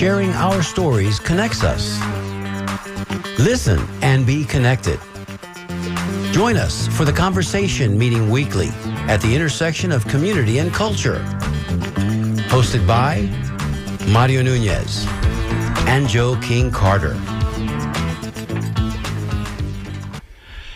sharing our stories connects us. Listen and be connected. Join us for the Conversation meeting weekly at the intersection of community and culture. Hosted by Mario Nunez and Joe King Carter.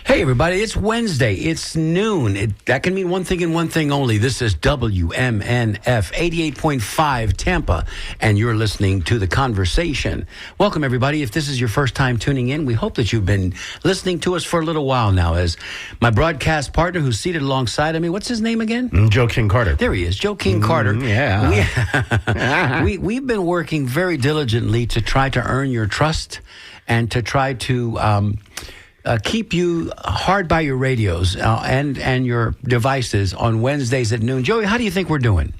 Hey, everybody, it's Wednesday. It's noon. That can mean one thing and one thing only. This is WMNF 88.5 Tampa, and you're listening to The Conversation. Welcome, everybody. If this is your first time tuning in, we hope that you've been listening to us for a little while now. As my broadcast partner who's seated alongside of me, what's his name again? Joe King Carter. There he is, Joe King Carter. Yeah. We've been working very diligently to try to earn your trust and to try to keep you hard by your radios and your devices on Wednesdays at noon. Joey, how do you think we're doing?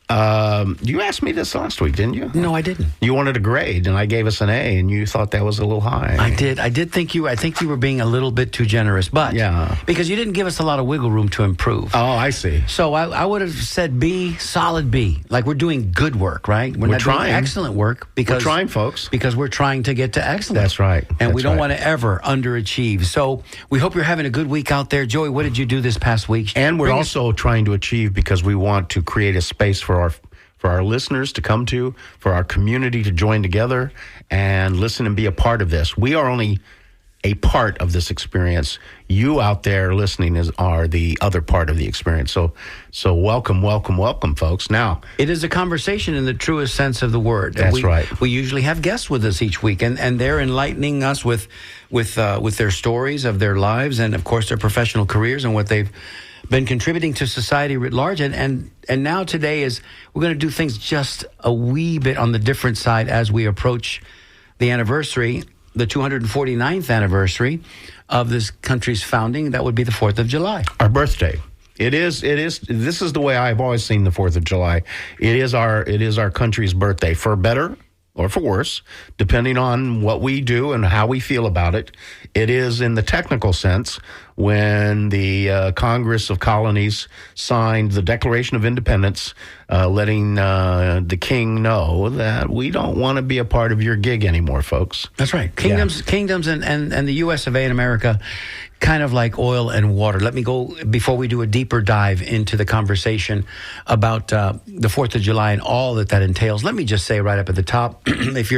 You asked me this last week, didn't you? No, I didn't. You wanted a grade, and I gave us an A, and you thought that was a little high. I did. I think you were being a little bit too generous, but yeah, because you didn't give us a lot of wiggle room to improve. Oh, I see. So I would have said B, solid B. Like we're doing good work, right? We're not trying. doing excellent work because we're trying, folks. Because we're trying to get to excellence. That's right. And we don't want to ever underachieve. So we hope you're having a good week out there. Joey, what did you do this past week? And we're also trying to achieve because we want to create a space for our listeners to come to, for our community to join together and listen and be a part of this. We are only a part of this experience. You out there listening are the other part of the experience. So welcome, folks. Now, it is a conversation in the truest sense of the word. That's right. We usually have guests with us each week, and they're enlightening us with their stories of their lives and, of course, their professional careers and what they've been contributing to society writ large. And now today we're going to do things just a wee bit on the different side as we approach the anniversary, the 249th anniversary of this country's founding. That would be the 4th of July. Our birthday. It is. This is the way I've always seen the 4th of July. It is our country's birthday, for better or for worse, depending on what we do and how we feel about it. It is, in the technical sense, when the Congress of Colonies signed the Declaration of Independence, letting the king know that we don't want to be a part of your gig anymore, folks. That's right. Kingdoms and the U.S. of A. in America, kind of like oil and water. Let me go, before we do a deeper dive into the conversation about the 4th of July and all that entails, let me just say right up at the top, if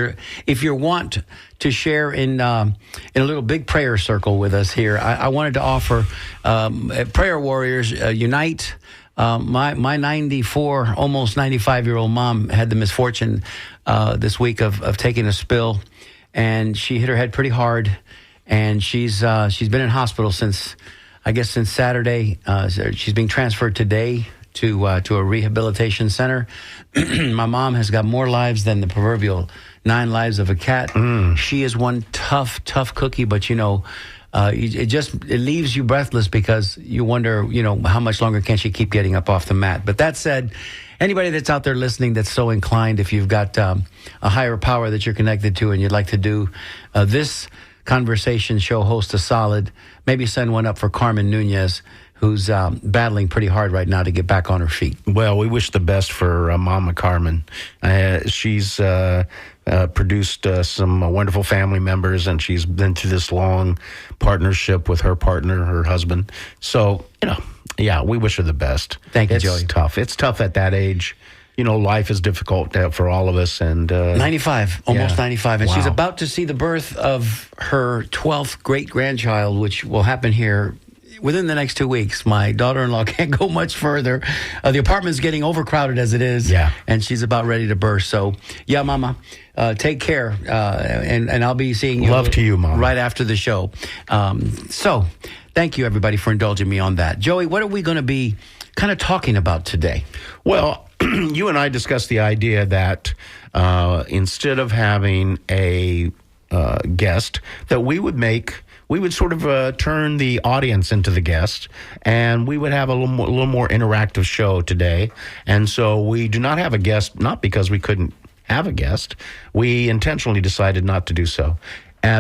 you want to share in a little big prayer circle with us here, I wanted to offer Prayer Warriors Unite. My 94, almost 95-year-old mom had the misfortune this week of taking a spill, and she hit her head pretty hard. And she's been in hospital since Saturday. She's being transferred today to a rehabilitation center. My mom has got more lives than the proverbial 9 lives of a cat. She is one tough cookie, but it leaves you breathless because you wonder, how much longer can she keep getting up off the mat. But that said, anybody that's out there listening that's so inclined, if you've got a higher power that you're connected to and you'd like to do this conversation show host a solid, maybe send one up for Carmen Nunez, who's battling pretty hard right now to get back on her feet. Well, we wish the best for Mama Carmen. She's produced some wonderful family members, and she's been through this long partnership with her partner, her husband. So, we wish her the best. Thank you, Joey. It's tough. It's tough at that age. Life is difficult for all of us. And 95, almost 95. And wow. She's about to see the birth of her 12th great-grandchild, which will happen here within the next 2 weeks. My daughter-in-law can't go much further. The apartment's getting overcrowded as it is. Yeah. And she's about ready to burst. So, yeah, Mama, take care. And I'll be seeing you. Love to you, Mama. Right after the show. So, thank you, everybody, for indulging me on that. Joey, what are we going to be kind of talking about today? Well, you and I discussed the idea that instead of having a guest, that we would sort of turn the audience into the guest, and we would have a little more interactive show today. And so we do not have a guest, not because we couldn't have a guest. We intentionally decided not to do so.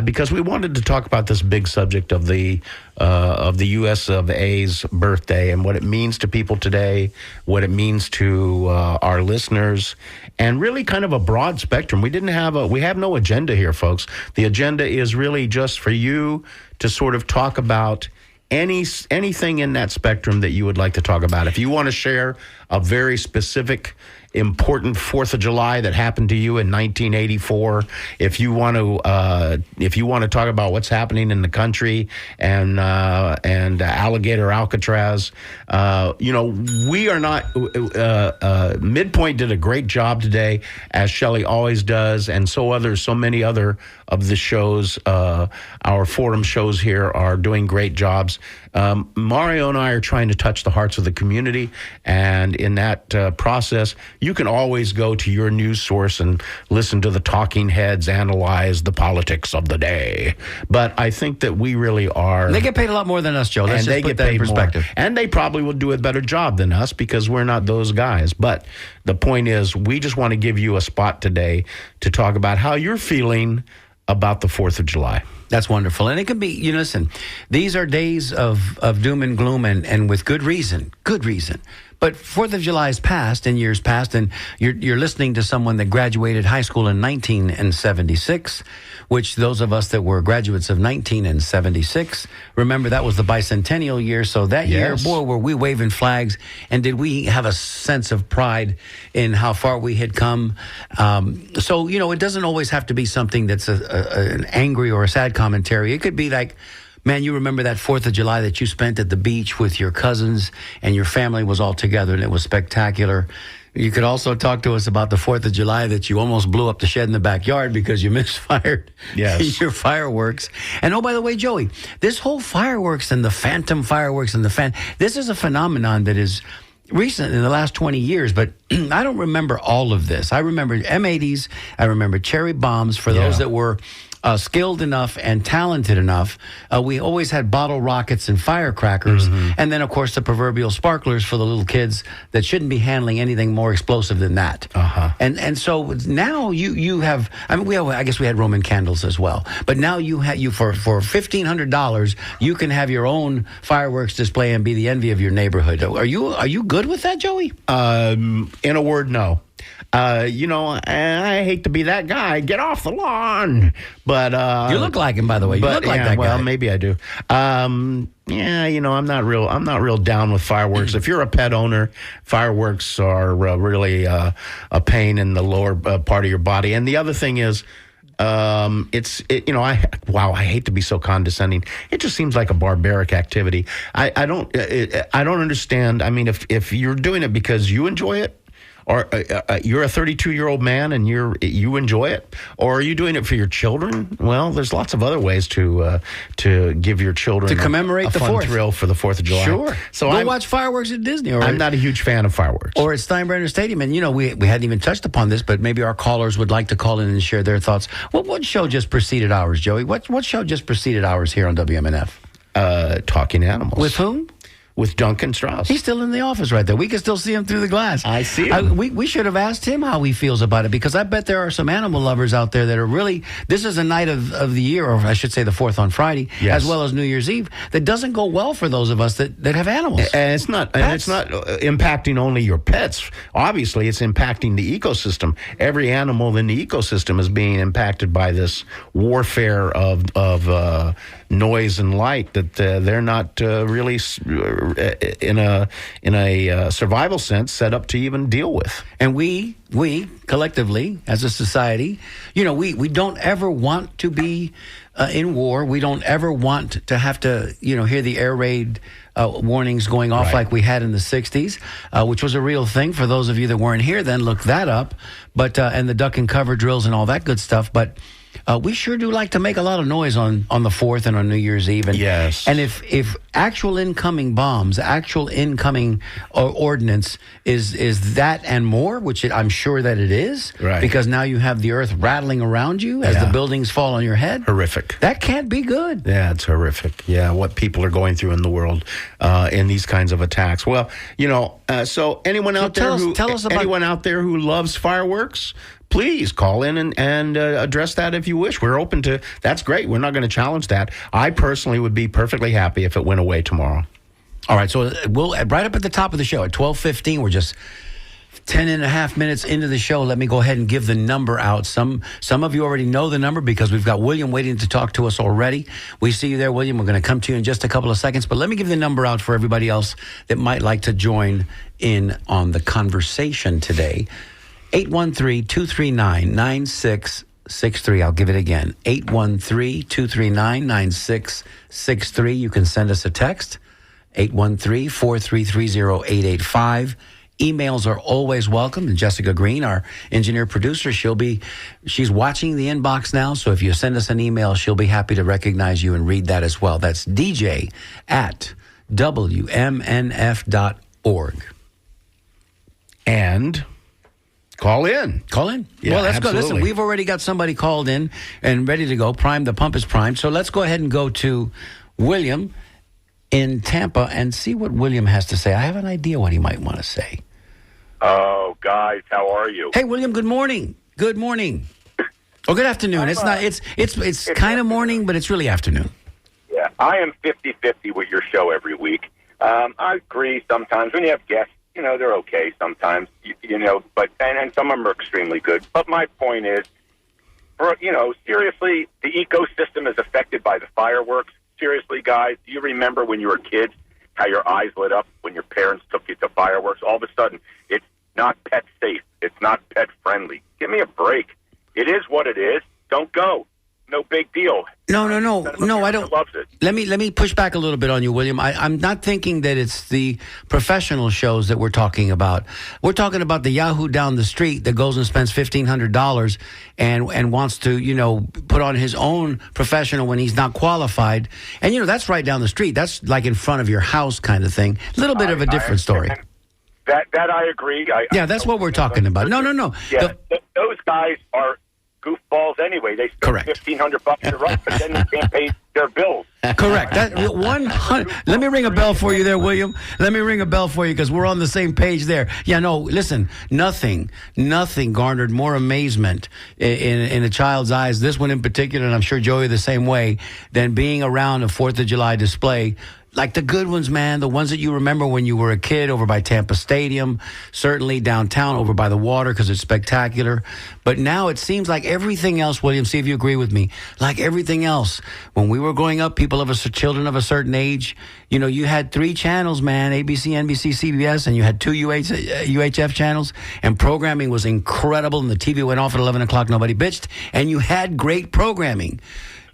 because we wanted to talk about this big subject of the U.S. of A's birthday and what it means to people today, what it means to our listeners, and really kind of a broad spectrum. We have no agenda here, folks. The agenda is really just for you to sort of talk about anything in that spectrum that you would like to talk about. If you want to share a very specific, important 4th of July that happened to you in 1984, if you want to talk about what's happening in the country and Alligator Alcatraz, we are not. Midpoint did a great job today, as Shelley always does, and so many other of the shows, our forum shows here are doing great jobs. Mario and I are trying to touch the hearts of the community, and in that process, you can always go to your news source and listen to the talking heads analyze the politics of the day. But I think that we really are. They get paid a lot more than us, Joe. Let's just put that in perspective. More. And they probably will do a better job than us because we're not those guys. But the point is, we just want to give you a spot today to talk about how you're feeling about the 4th of July. That's wonderful. And it can be, listen, these are days of doom and gloom and with good reason. But 4th of July is past and years past, and you're listening to someone that graduated high school in 1976, which those of us that were graduates of 1976, remember that was the bicentennial year. So that year, boy, were we waving flags, and did we have a sense of pride in how far we had come. So, it doesn't always have to be something that's an angry or a sad commentary. It could be like, man, you remember that 4th of July that you spent at the beach with your cousins and your family was all together and it was spectacular. You could also talk to us about the 4th of July that you almost blew up the shed in the backyard because you misfired your fireworks. And oh, by the way, Joey, this whole fireworks and the phantom fireworks and this is a phenomenon that is recent in the last 20 years, but I don't remember all of this. I remember M80s. I remember cherry bombs for those that were skilled enough and talented enough. We always had bottle rockets and firecrackers. And then, of course, the proverbial sparklers for the little kids that shouldn't be handling anything more explosive than that. And so now you have, I guess we had Roman candles as well. But now for $1,500, you can have your own fireworks display and be the envy of your neighborhood. Are you good with that, Joey? In a word, no. I hate to be that guy. Get off the lawn. But you look like him, by the way. You look like that guy. Well, maybe I do. I'm not real down with fireworks. If you're a pet owner, fireworks are really a pain in the lower part of your body. And the other thing is, I hate to be so condescending. It just seems like a barbaric activity. I don't understand. I mean, if you're doing it because you enjoy it, or you're a 32-year-old man and you enjoy it, or are you doing it for your children? Well, there's lots of other ways to give your children to commemorate the fun 4th thrill for the 4th of July. Sure. So go watch fireworks at Disney. I'm not a huge fan of fireworks. Or at Steinbrenner Stadium. And, we hadn't even touched upon this, but maybe our callers would like to call in and share their thoughts. What show just preceded ours, Joey? What show just preceded ours here on WMNF? Talking Animals. With whom? With Duncan Strauss. He's still in the office right there. We can still see him through the glass. I see him. We should have asked him how he feels about it, because I bet there are some animal lovers out there that are really, this is a night of the year, or I should say the 4th on Friday, as well as New Year's Eve, that doesn't go well for those of us that have animals. And it's not impacting only your pets. Obviously, it's impacting the ecosystem. Every animal in the ecosystem is being impacted by this warfare of noise and light that they're not really in a survival sense set up to even deal with. And we collectively as a society, we don't ever want to be in war. We don't ever want to have to hear the air raid warnings going off like we had in the 60s, which was a real thing. For those of you that weren't here then, look that up. But and the duck and cover drills and all that good stuff. But we sure do like to make a lot of noise on the 4th and on New Year's Eve. And, and if actual incoming bombs, actual incoming ordnance is that and more, which I'm sure that it is, because now you have the earth rattling around you as the buildings fall on your head. Horrific. That can't be good. Yeah, it's horrific. Yeah, what people are going through in the world in these kinds of attacks. Well, so anyone out there who loves fireworks, please call in and address that if you wish. We're open to. That's great. We're not going to challenge that. I personally would be perfectly happy if it went away tomorrow. All right, so we'll right up at the top of the show at 12:15. We're just 10 and a half minutes into the show. Let me go ahead and give the number out. Some of you already know the number because we've got William waiting to talk to us already. We see you there, William. We're going to come to you in just a couple of seconds, but let me give the number out for everybody else that might like to join in on the conversation today. 813-239-9663. I'll give it again. 813-239-9663. You can send us a text. 813-433-0885. Emails are always welcome. And Jessica Green, our engineer producer, she's watching the inbox now. So if you send us an email, she'll be happy to recognize you and read that as well. That's DJ@WMNF.org. And call in. Call in. Yeah, well, let's absolutely. go. Listen, we've already got somebody called in and ready to go. The pump is primed. So let's go ahead and go to William in Tampa and see what William has to say. I have an idea what he might want to say. Oh, guys, how are you? Hey, William. Good morning. Good morning. Oh, good afternoon. It's not. It's kind of morning, but it's really afternoon. Yeah, I am 50-50 with your show every week. I agree. Sometimes when you have guests, they're okay. Sometimes, but and some of them are extremely good. But my point is, seriously, the ecosystem is affected by the fireworks. Seriously, guys, do you remember when you were kids how your eyes lit up when your parents took you to fireworks? All of a sudden, it's not pet safe. It's not pet friendly. Give me a break. It is what it is. Don't go. No big deal. No, I don't. Loves it. Let me push back a little bit on you, William. I'm not thinking that it's the professional shows that we're talking about. We're talking about the Yahoo down the street that goes and spends $1,500 and wants to, put on his own professional when he's not qualified. And, that's right down the street. That's like in front of your house kind of thing. A little bit of a different story. That I agree. That's what we're talking about. No. Yeah, those guys are goofballs anyway. They spend $1,500 to run, but then they can't pay their bills. Correct. That 100. Let me ring a bell for you there, William. Let me ring a bell for you because we're on the same page there. Yeah, no. Listen, nothing garnered more amazement in a child's eyes. This one in particular, and I'm sure Joey the same way, than being around a 4th of July display. Like the good ones, man, the ones that you remember when you were a kid over by Tampa Stadium, certainly downtown over by the water because it's spectacular. But now it seems like everything else, William, see if you agree with me, like everything else. When we were growing up, children of a certain age, you had 3 channels, man, ABC, NBC, CBS, and you had 2 UHF channels, and programming was incredible, and the TV went off at 11 o'clock, nobody bitched, and you had great programming.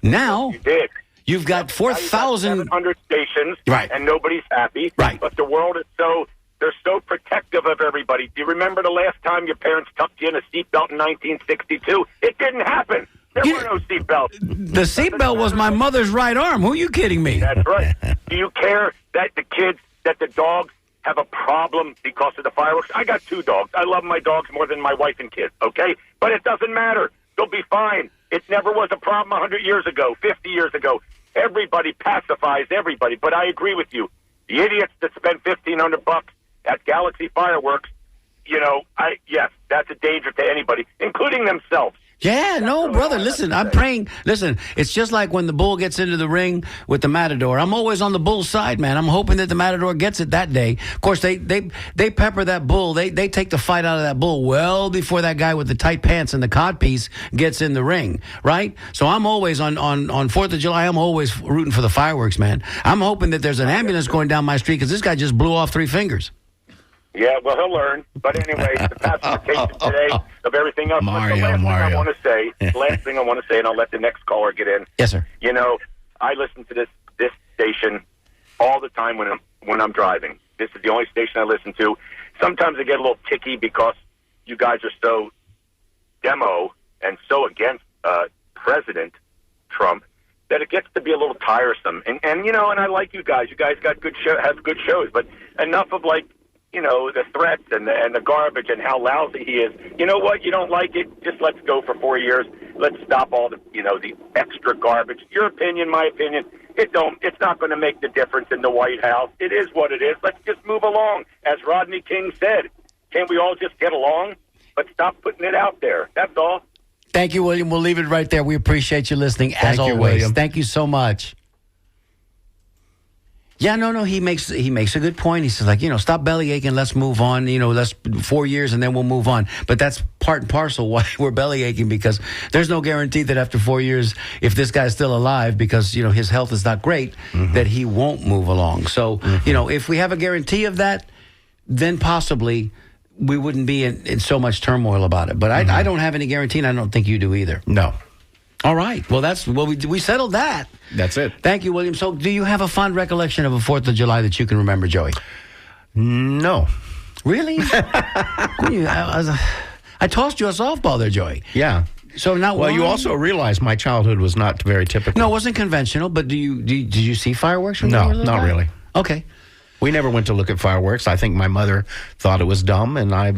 Now, you did. You've got 4,000 700 stations, right, and nobody's happy. Right. But the world is they're so protective of everybody. Do you remember the last time your parents tucked you in a seatbelt in 1962? It didn't happen. There were no seatbelts. The seatbelt was my mother's right arm. Who are you kidding me? That's right. Do you care that the dogs have a problem because of the fireworks? I got 2 dogs. I love my dogs more than my wife and kids, okay? But it doesn't matter. They'll be fine. It never was a problem 100 years ago, 50 years ago. Everybody pacifies everybody. But I agree with you. The idiots that spend $1,500 at Galaxy Fireworks, yes, that's a danger to anybody, including themselves. Yeah, no, brother. Listen, I'm praying. Listen, it's just like when the bull gets into the ring with the matador. I'm always on the bull's side, man. I'm hoping that the matador gets it that day. Of course, they pepper that bull. They take the fight out of that bull well before that guy with the tight pants and the codpiece gets in the ring, right? So I'm always on 4th of July. I'm always rooting for the fireworks, man. I'm hoping that there's an ambulance going down my street because this guy just blew off 3 fingers. Yeah, well, he'll learn. But anyway, the pacification today of everything else. Mario. The last thing I want to say, and I'll let the next caller get in. Yes, sir. I listen to this station all the time when I'm driving. This is the only station I listen to. Sometimes I get a little ticky because you guys are so demo and so against President Trump that it gets to be a little tiresome. And I like you guys. You guys got have good shows, but enough of the threats and the garbage and how lousy he is. You know what? You don't like it? Just let's go for 4 years. Let's stop all the extra garbage. Your opinion, my opinion. It's not going to make the difference in the White House. It is what it is. Let's just move along. As Rodney King said, can't we all just get along? but stop putting it out there. That's all. Thank you, William. We'll leave it right there. We appreciate you listening, as Thank you, always. William. Thank you so much. Yeah, no. He makes a good point. He says, like, stop belly aching. Let's move on. Let's 4 years and then we'll move on. But that's part and parcel why we're belly aching, because there's no guarantee that after 4 years, if this guy's still alive, because his health is not great, that he won't move along. So if we have a guarantee of that, then possibly we wouldn't be in so much turmoil about it. But I don't have any guarantee, and I don't think you do either. No. All right. Well, we settled that. That's it. Thank you, William. So do you have a fond recollection of a 4th of July that you can remember, Joey? No. Really? I tossed you a softball there, Joey. Yeah. So now, Well, you also realize my childhood was not very typical. No, it wasn't conventional, but did you see fireworks when you No, were a little not guy? really. Okay. We never went to look at fireworks. I think my mother thought it was dumb, and I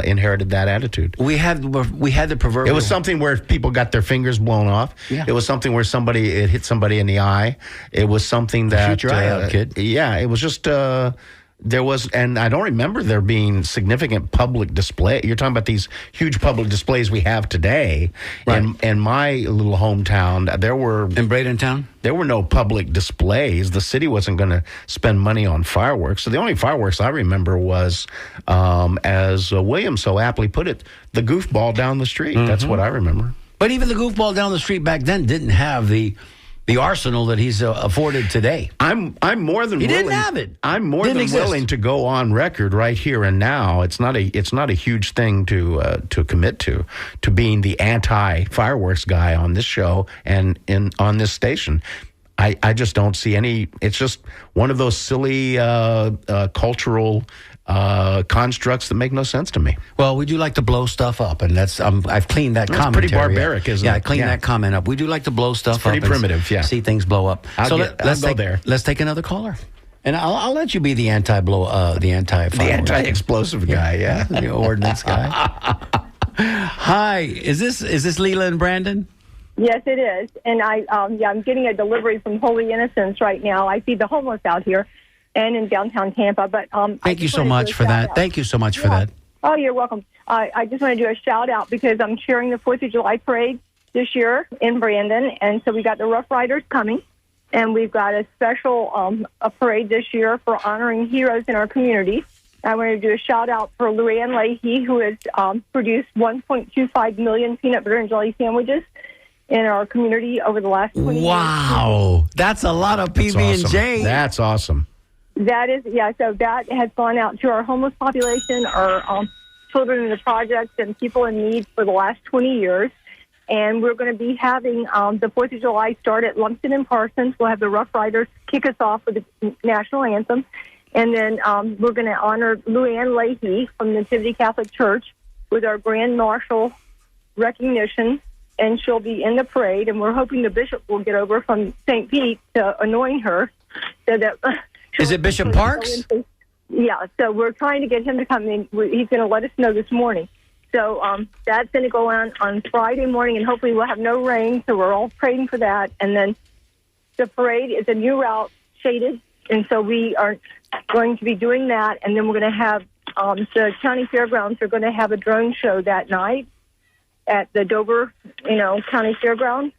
inherited that attitude. We had the proverbial. It was something where people got their fingers blown off. Yeah. It was something where it hit somebody in the eye. It was something that Shoot your eye out, kid. Yeah, it was just there was, and I don't remember there being significant public display. You're talking about these huge public displays we have today. Right. In my little hometown, there were in Bradentown. There were no public displays. The city wasn't going to spend money on fireworks. So the only fireworks I remember was, as William so aptly put it, the goofball down the street. That's what I remember. But even the goofball down the street back then didn't have the arsenal that he's afforded today. I'm more than He willing. didn't have it. I'm more Didn't than exist. willing to go on record right here and now. It's not a huge thing to commit to being the anti fireworks guy on this show and on this station. I just don't see any. It's just one of those silly cultural constructs that make no sense to me. Well, we do like to blow stuff up, and that's I've cleaned that That's commentary. pretty barbaric, isn't it? Yeah, I cleaned Yeah. that comment up. We do like to blow stuff pretty up. and primitive, yeah. See things blow up. I'll let's go there. Let's take another caller, and I'll let you be the anti-blow, the anti-fireworks. The anti-explosive guy, yeah. the ordnance guy. Hi, is this Leela and Brandon? Yes, it is. And I'm getting a delivery from Holy Innocents right now. I feed the homeless out here and in downtown Tampa. But Thank you so much for that. Thank you so much for that. Oh, you're welcome. I just want to do a shout out because I'm chairing the 4th of July parade this year in Brandon, and so we got the Rough Riders coming, and we've got a special a parade this year for honoring heroes in our community. I want to do a shout out for Luann Leahy, who has produced 1.25 million peanut butter and jelly sandwiches in our community over the last 20 years. Wow, that's a lot of PB&J. That's awesome. That is, yeah, so that has gone out to our homeless population, our children in the projects, and people in need for the last 20 years. And we're going to be having the 4th of July start at Lumsden and Parsons. We'll have the Rough Riders kick us off with the national anthem. And then we're going to honor Luann Leahy from the Nativity Catholic Church with our Grand Marshal recognition. And she'll be in the parade. And we're hoping the bishop will get over from St. Pete to anoint her. So that Is it Bishop Parks? Yeah, so we're trying to get him to come in. He's going to let us know this morning. So that's going to go on Friday morning, and hopefully we'll have no rain, so we're all praying for that. And then the parade is a new route, shaded, and so we are going to be doing that. And then we're going to have the county fairgrounds are going to have a drone show that night at the Dover, county fairgrounds.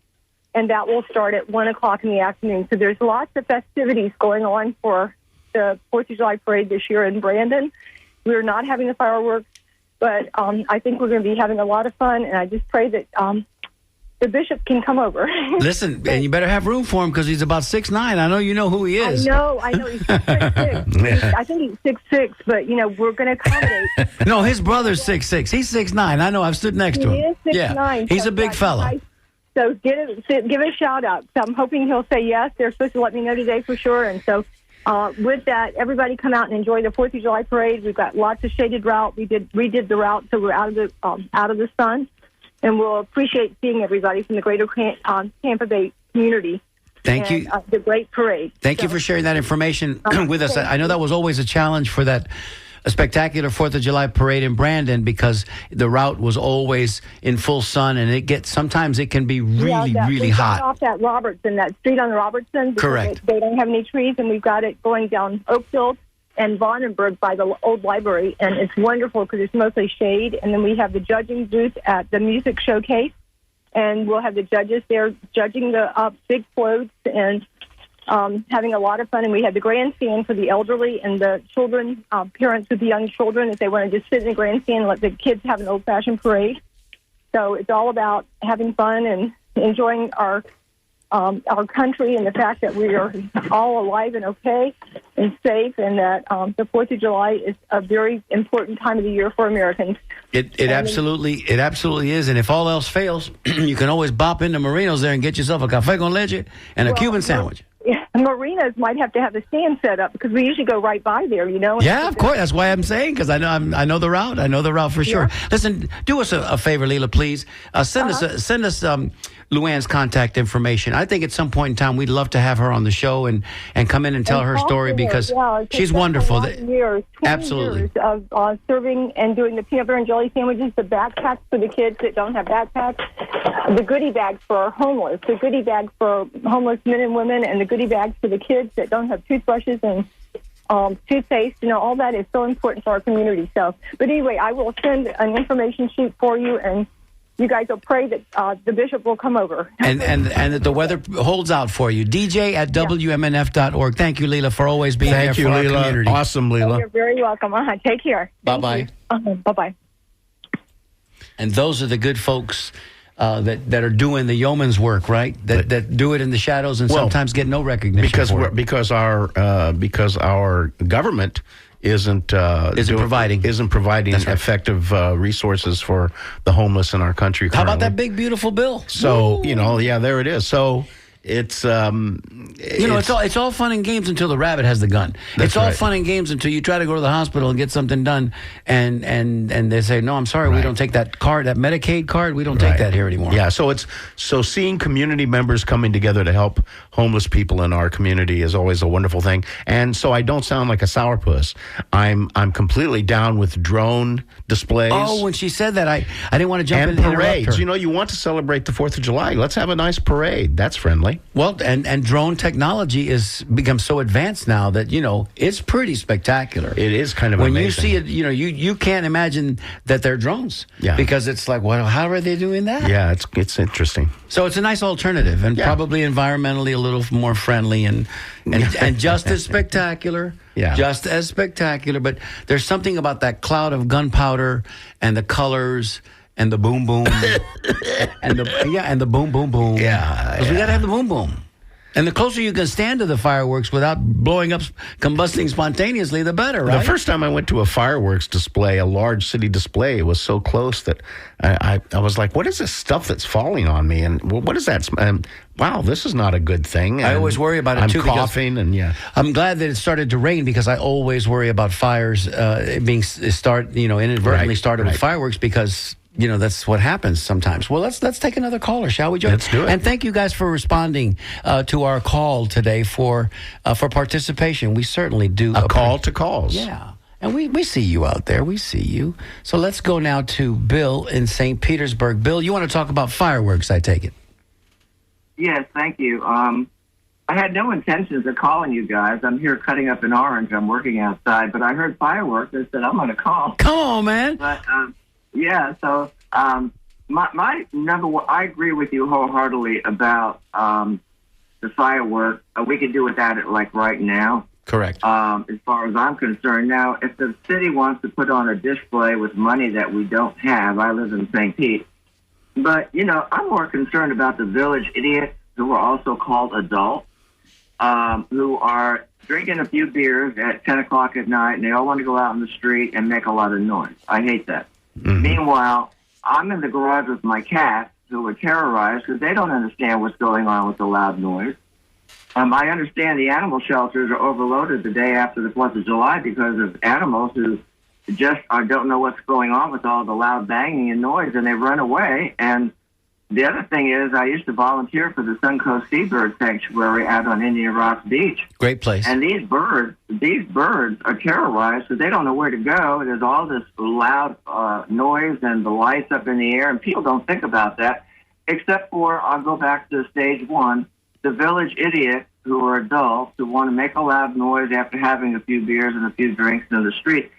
And that will start at 1 o'clock in the afternoon. So there's lots of festivities going on for the 4th of July parade this year in Brandon. We're not having the fireworks, but I think we're going to be having a lot of fun. And I just pray that the bishop can come over. Listen, and you better have room for him because he's about 6'9". I know you know who he is. I know. He's 6'6". I think he's 6'6", but, we're going to accommodate. No, his brother's 6'6". He's 6'9". I know. I've stood next to him. He is 6'9". Yeah, he's a big fella. So give a shout out. So I'm hoping he'll say yes. They're supposed to let me know today for sure. And so with that, everybody come out and enjoy the 4th of July parade. We've got lots of shaded route. We redid the route so we're out of the sun, and we'll appreciate seeing everybody from the greater Tampa Bay community. Thank you. The great parade. Thank you for sharing that information with us. I know that was always a challenge for that a spectacular 4th of July parade in Brandon because the route was always in full sun, and sometimes it can be really hot. Off that Robertson, that street on Robertson. Correct. They don't have any trees, and we've got it going down Oakfield and Vandenberg by the old library, and it's wonderful because it's mostly shade. And then we have the judging booth at the music showcase, and we'll have the judges there judging the big floats and having a lot of fun. And we have the grandstand for the elderly and the children, parents with the young children, if they want to just sit in the grandstand and let the kids have an old-fashioned parade. So it's all about having fun and enjoying our country and the fact that we are all alive and okay and safe, and that the 4th of July is a very important time of the year for Americans. It absolutely is. And if all else fails, you can always bop into Marino's there and get yourself a café con leche and a Cuban sandwich. Yeah, Marina's might have to have a stand set up because we usually go right by there, you know. Yeah, of course. That's why I'm saying, because I know the route. I know the route for sure. Listen, do us a favor, Leila, please. Send us Luann's contact information. I think at some point in time we'd love to have her on the show and come in and tell her story, because she's wonderful. Years, 20 Absolutely. years of serving and doing the peanut butter and jelly sandwiches, the backpacks for the kids that don't have backpacks, the goodie bags for our homeless, the goodie bag for homeless men and women, and the goodie bags for the kids that don't have toothbrushes and toothpaste. You know, all that is so important for our community. So, but anyway, I will send an information sheet for you, and you guys will pray that the bishop will come over. And that the weather holds out for you. DJ at WMNF.org. Thank you, Leila, for always being there for our community. Awesome, Leila. You're very welcome. Take care. Bye-bye. Bye-bye. And those are the good folks that are doing the yeoman's work, right? That do it in the shadows and sometimes get no recognition because our government isn't providing effective resources for the homeless in our country. How about that big beautiful bill? So there it is. So it's it's all fun and games until the rabbit has the gun. It's all fun and games until you try to go to the hospital and get something done, and they say, no, I'm sorry, we don't take that card, that Medicaid card, we don't take that here anymore. Yeah, so seeing community members coming together to help homeless people in our community is always a wonderful thing. And so I don't sound like a sourpuss. I'm completely down with drone displays. Oh, when she said that, I didn't want to jump in and interrupt parades. her. You know, you want to celebrate the 4th of July. Let's have a nice parade. That's friendly. Well, and drone technology is become so advanced now that, it's pretty spectacular. It is kind of when amazing. You see it, you can't imagine that they're drones. Yeah. Because it's like, well, how are they doing that? Yeah, it's interesting. So it's a nice alternative and probably environmentally a little more friendly and just as spectacular. Yeah. Just as spectacular. But there's something about that cloud of gunpowder and the colors and the boom boom and the boom boom boom. Yeah. Because we got to have the boom boom. And the closer you can stand to the fireworks without blowing up, combusting spontaneously, the better, right? The first time I went to a fireworks display, a large city display, it was so close that I was like, what is this stuff that's falling on me? And what is that? Wow, this is not a good thing. And I always worry about it, too. I'm coughing, I'm glad that it started to rain, because I always worry about fires inadvertently started with fireworks, because that's what happens sometimes. Well, let's take another caller, shall we, Joe? Let's do it. And thank you guys for responding to our call today for participation. We certainly do. A call to calls. Yeah. And we see you out there. We see you. So let's go now to Bill in St. Petersburg. Bill, you want to talk about fireworks, I take it? Yes, thank you. I had no intentions of calling you guys. I'm here cutting up an orange. I'm working outside, but I heard fireworks. I said, I'm going to call. Come on, man. But, so my number one, I agree with you wholeheartedly about the fireworks. We could do without it like right now. Correct. As far as I'm concerned. Now, if the city wants to put on a display with money that we don't have, I live in St. Pete. But, I'm more concerned about the village idiots who are also called adults, who are drinking a few beers at 10 o'clock at night, and they all want to go out in the street and make a lot of noise. I hate that. Mm-hmm. Meanwhile, I'm in the garage with my cats, who are terrorized because they don't understand what's going on with the loud noise. I understand the animal shelters are overloaded the day after the 4th of July because of animals who just don't know what's going on with all the loud banging and noise, and they run away. And the other thing is, I used to volunteer for the Suncoast Seabird Sanctuary out on Indian Rocks Beach. Great place. And these birds are terrorized, so they don't know where to go. There's all this loud noise and the lights up in the air, and people don't think about that, except for, I'll go back to stage one, the village idiot who are adults who want to make a loud noise after having a few beers and a few drinks in the street.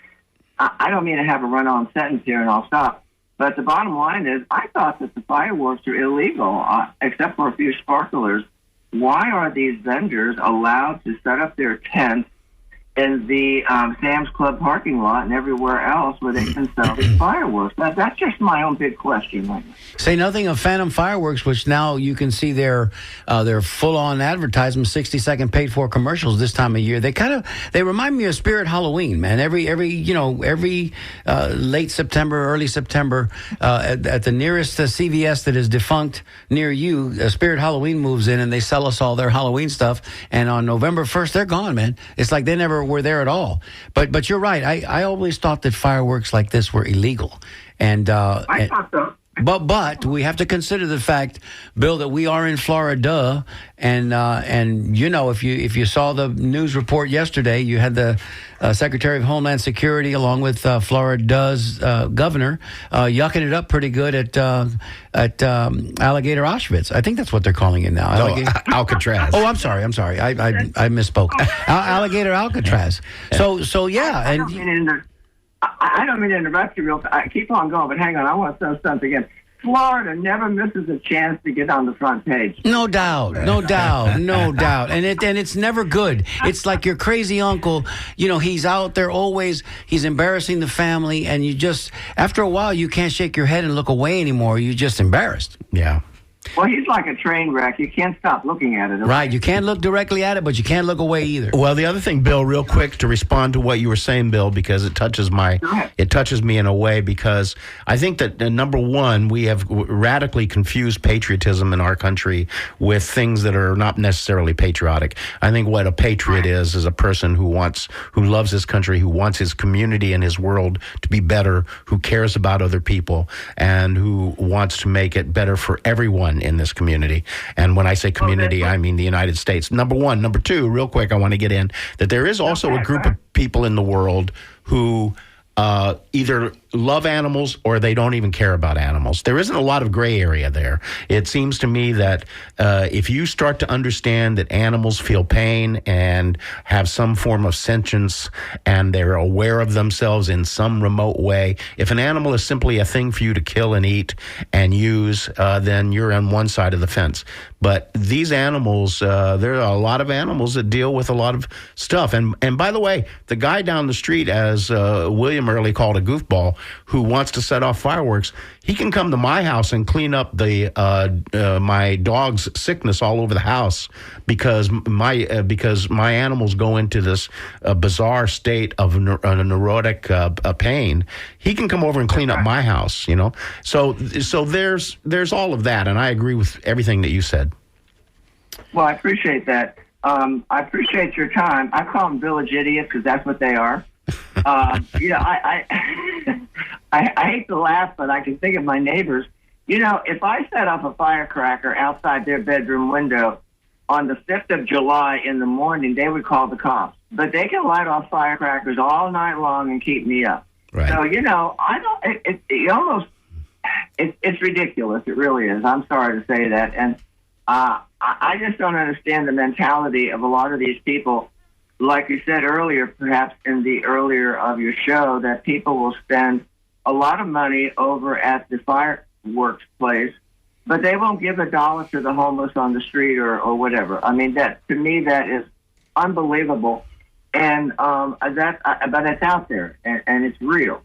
I don't mean to have a run-on sentence here, and I'll stop. But the bottom line is, I thought that the fireworks are illegal, except for a few sparklers. Why are these vendors allowed to set up their tents in the Sam's Club parking lot and everywhere else where they can sell these fireworks? That's just my own big question right now. Say nothing of Phantom Fireworks, which now you can see their full-on advertisement, 60-second paid-for commercials this time of year. They remind me of Spirit Halloween, man. Every late September, early September, at the nearest CVS that is defunct near you, Spirit Halloween moves in and they sell us all their Halloween stuff. And on November 1st, they're gone, man. It's like they never were there at all. But you're right. I always thought that fireworks like this were illegal. And I thought so. But we have to consider the fact, Bill, that we are in Florida, and you know, if you saw the news report yesterday, you had the Secretary of Homeland Security along with Florida's governor yucking it up pretty good at Alligator Auschwitz. I think that's what they're calling it now. Alcatraz. Oh, I'm sorry. I misspoke. Alligator Alcatraz. So yeah, I don't mean to interrupt you real quick. I keep on going, but hang on. I want to throw something in. Florida never misses a chance to get on the front page. No doubt. And it's never good. It's like your crazy uncle, you know, he's out there always, he's embarrassing the family, and you just, after a while, you can't shake your head and look away anymore. You're just embarrassed. Yeah. Well, he's like a train wreck. You can't stop looking at it. Right. You can't look directly at it, but you can't look away either. Well, the other thing, Bill, real quick to respond to what you were saying, Bill, because it touches me in a way, because I think that number one, we have radically confused patriotism in our country with things that are not necessarily patriotic. I think what a patriot is a person who loves his country, who wants his community and his world to be better, who cares about other people, and who wants to make it better for everyone in this community. And when I say community, I mean the United States. Number one. Number two, real quick, I want to get in that there is also a group of people in the world who either love animals or they don't even care about animals. There isn't a lot of gray area there. It seems to me that if you start to understand that animals feel pain and have some form of sentience and they're aware of themselves in some remote way, if an animal is simply a thing for you to kill and eat and use, then you're on one side of the fence. But these animals, there are a lot of animals that deal with a lot of stuff. And by the way, the guy down the street, as William early called a goofball, who wants to set off fireworks, he can come to my house and clean up the my dog's sickness all over the house because my animals go into this bizarre state of neurotic pain. He can come over and clean up my house, you know. So there's all of that, and I agree with everything that you said. Well, I appreciate that. I appreciate your time. I call them village idiots because that's what they are. You know, I hate to laugh, but I can think of my neighbors. You know, if I set off a firecracker outside their bedroom window on the 5th of July in the morning, they would call the cops. But they can light off firecrackers all night long and keep me up. Right. So, you know, it's ridiculous. It really is. I'm sorry to say that. And I just don't understand the mentality of a lot of these people. Like you said earlier, perhaps in the earlier of your show, that people will spend a lot of money over at the fireworks place, but they won't give $1 to the homeless on the street or whatever. I mean, that to me, that is unbelievable. And but it's out there, and it's real.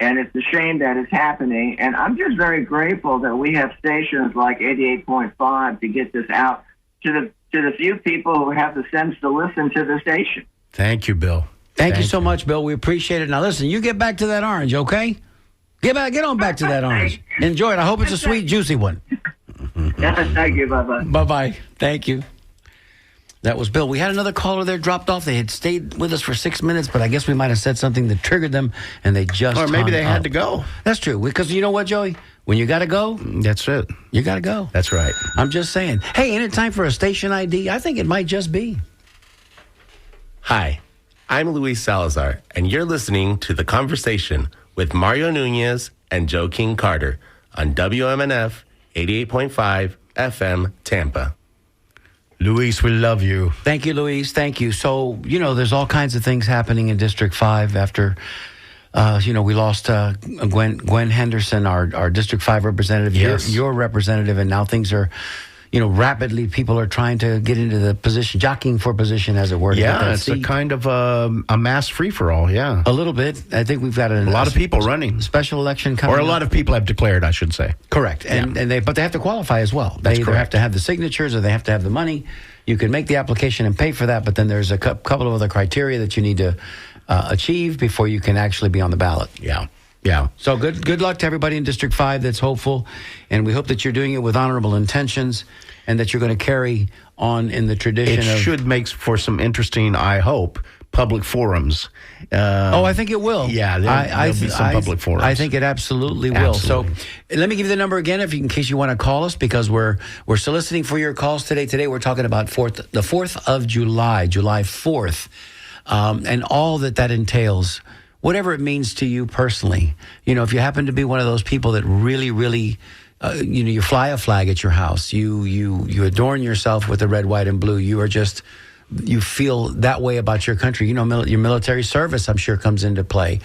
And it's a shame that it's happening. And I'm just very grateful that we have stations like 88.5 to get this out to the few people who have the sense to listen to the station. Thank you, Bill. Thank you so much, Bill. We appreciate it. Now, listen, you get back to that orange, okay? Get on back to that orange. Enjoy it. I hope it's a sweet, juicy one. Thank you. Bye-bye. Bye-bye. Thank you. That was Bill. We had another caller there dropped off. They had stayed with us for 6 minutes, but I guess we might have said something that triggered them, and they just Or maybe they hung had up. to go. That's true. Because you know what, Joey? When you got to go, That's it. you got to go. That's right. I'm just saying. Hey, ain't it time for a station ID? I think it might just be. Hi, I'm Luis Salazar, and you're listening to The Conversation with Mario Nunez and Joe King Carter on WMNF 88.5 FM Tampa. Luis, we love you. Thank you, Luis. Thank you. So, there's all kinds of things happening in District 5 after, we lost Gwen Henderson, our District 5 representative, Yes. your representative, and now things are, rapidly people are trying to get into the position, jockeying for position, as it were. to get Yeah, that it's a seat. kind of a mass free-for-all, yeah. A little bit. I think we've got a A lot of people running. special election coming Or a up. lot of people have declared, I should say. Correct, but they have to qualify as well. They That's either have correct. to have the signatures or they have to have the money. You can make the application and pay for that, but then there's a couple of other criteria that you need to achieve before you can actually be on the ballot. Yeah, yeah. So good luck to everybody in District 5 that's hopeful, and we hope that you're doing it with honorable intentions and that you're going to carry on in the tradition It of... should make for some interesting, I hope, public forums. I think it will. Yeah, there'll be some public forums. I think it absolutely will. Absolutely. So let me give you the number again, in case you want to call us, because we're soliciting for your calls today. Today we're talking about the 4th of July, July 4th, and all that entails. Whatever it means to you personally. If you happen to be one of those people that really, really, you fly a flag at your house, you adorn yourself with the red, white, and blue. You feel that way about your country. Your military service, I'm sure, comes into play.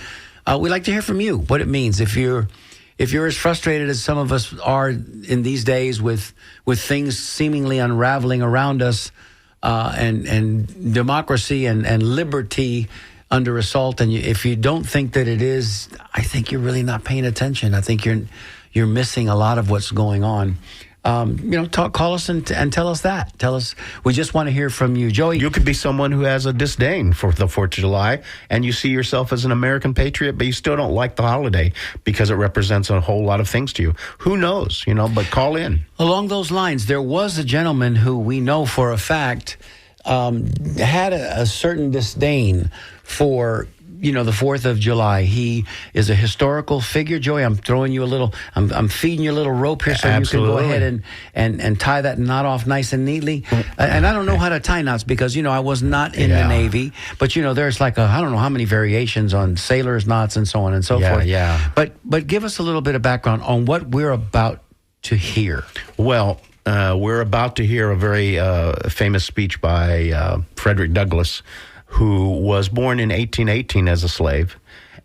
We'd like to hear from you, what it means. If you're as frustrated as some of us are in these days with things seemingly unraveling around us, and democracy and liberty under assault, and if you don't think that it is, I think you're really not paying attention. I think you're missing a lot of what's going on. Call us and tell us that. Tell us. We just want to hear from you, Joey. You could be someone who has a disdain for the 4th of July, and you see yourself as an American patriot, but you still don't like the holiday because it represents a whole lot of things to you. Who knows, but call in. Along those lines, there was a gentleman who we know for a fact had a certain disdain for the 4th of July. He is a historical figure. Joey, I'm throwing you I'm feeding you a little rope here so Absolutely. you can go ahead and tie that knot off nice and neatly. And I don't know how to tie knots because, I was not in the Navy. But, there's I don't know how many variations on sailor's knots and so on and so forth. Yeah. But give us a little bit of background on what we're about to hear. Well, we're about to hear a very famous speech by Frederick Douglass, who was born in 1818 as a slave.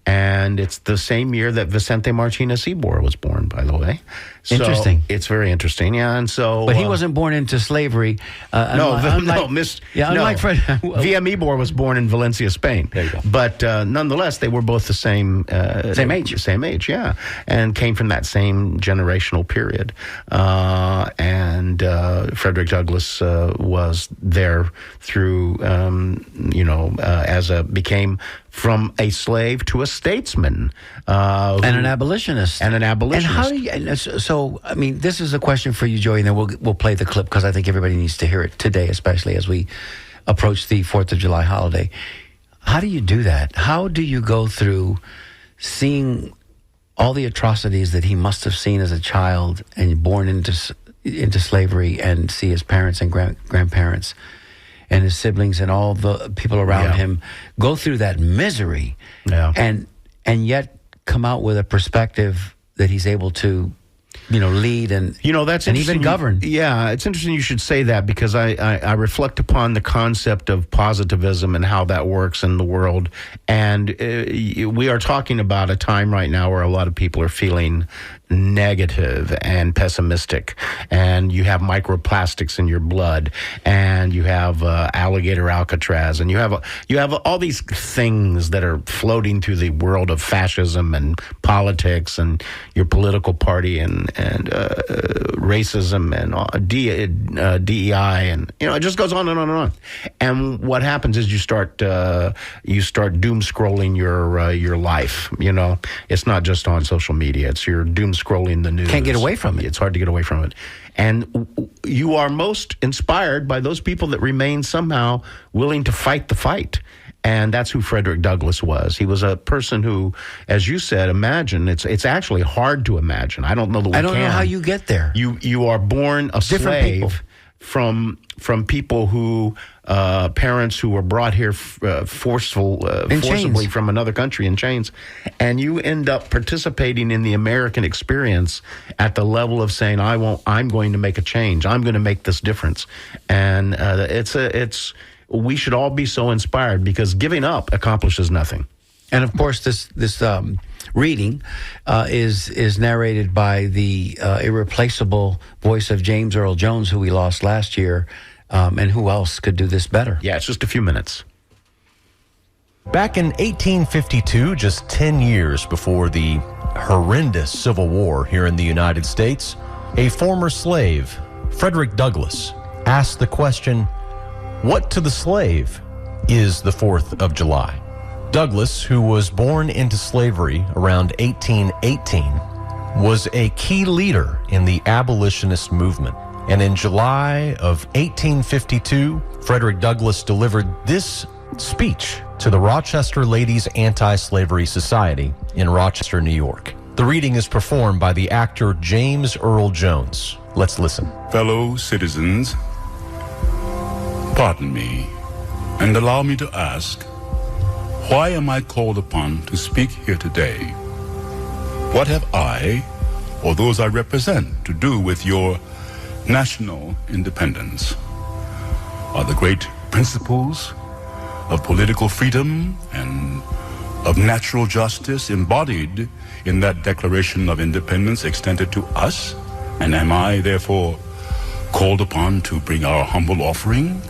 And it's the same year that Vicente Martinez Ybor was born, by the way. So Interesting. It's very interesting, yeah. And so, But he wasn't born into slavery. Unlike Fred. V.M. Ybor was born in Valencia, Spain. There you go. But nonetheless, they were both the same age. Same age, yeah, and came from that same generational period. And Frederick Douglass was there through, became from a slave to a statesman. And an abolitionist. And how do you, so, I mean, this is a question for you, Joey, and then we'll play the clip because I think everybody needs to hear it today, especially as we approach the 4th of July holiday. How do you do that? How do you go through seeing all the atrocities that he must have seen as a child and born into slavery and see his parents and grandparents and his siblings and all the people around him go through that misery and yet come out with a perspective that he's able to lead and that's and even govern. Yeah, it's interesting you should say that because I reflect upon the concept of positivism and how that works in the world. And we are talking about a time right now where a lot of people are feeling negative and pessimistic, and you have microplastics in your blood, and you have alligator Alcatraz, and you have all these things that are floating through the world of fascism and politics and your political party and racism and DEI, and it just goes on and on and on. And what happens is you start doom scrolling your life. It's not just on social media; it's your doom scrolling the news. Can't get away from it. It's hard to get away from it. And you are most inspired by those people that remain somehow willing to fight the fight. And that's who Frederick Douglass was. He was a person who, as you said, imagine. It's actually hard to imagine. I don't know that we can. I don't know how you get there. You are born a Different slave people. from people who parents who were brought here forcibly from another country in chains, and you end up participating in the American experience at the level of saying, I'm going to make a change. I'm going to make this difference. And we should all be so inspired, because giving up accomplishes nothing. And of course, this reading is narrated by the irreplaceable voice of James Earl Jones, who we lost last year. And who else could do this better? Yeah, it's just a few minutes. Back in 1852, just 10 years before the horrendous Civil War here in the United States, a former slave, Frederick Douglass, asked the question, what to the slave is the 4th of July? Douglass, who was born into slavery around 1818, was a key leader in the abolitionist movement. And in July of 1852, Frederick Douglass delivered this speech to the Rochester Ladies Anti-Slavery Society in Rochester, New York. The reading is performed by the actor James Earl Jones. Let's listen. Fellow citizens, pardon me, and allow me to ask, why am I called upon to speak here today? What have I, or those I represent, to do with your national independence? Are the great principles of political freedom and of natural justice embodied in that Declaration of Independence extended to us? And am I therefore called upon to bring our humble offering